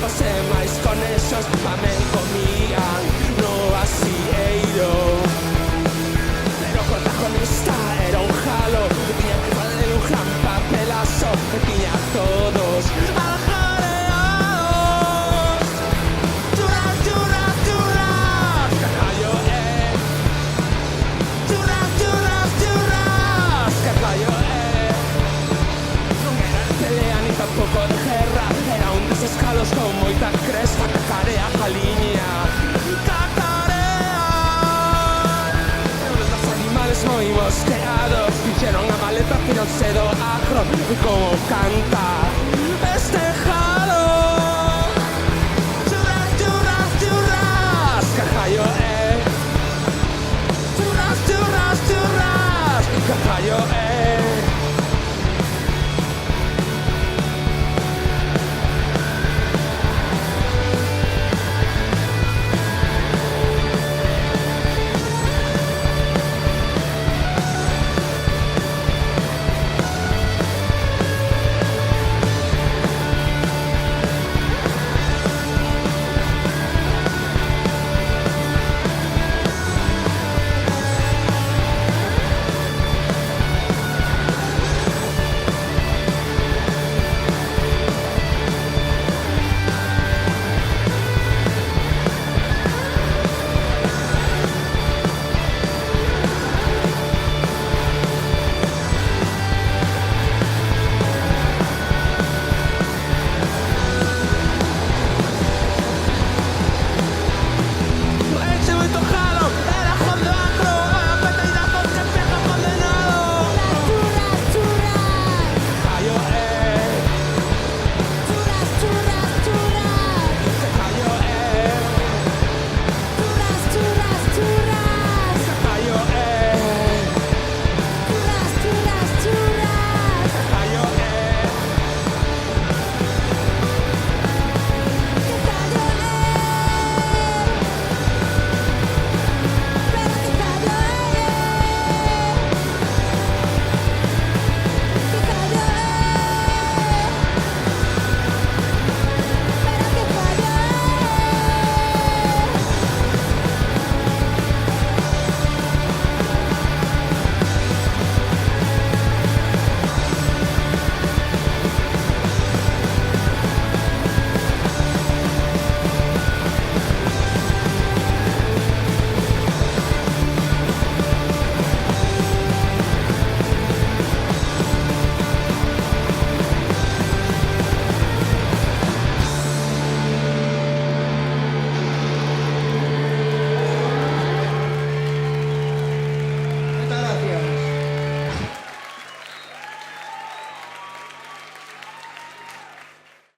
fose máis con esos tamén comían no asieiro. Pero o protagonista era un jalo que tiña que fazer un gran papelazo que tiña a todos ajareados. Duras, duras, duras, Carballo, duras, duras, duras, Carballo, non era de pelea ni tampouco de guerra, era un deses calos con moita cresta que carea a liña. Moi mosqueados, fixeron a maleta, tironse do agro e como canta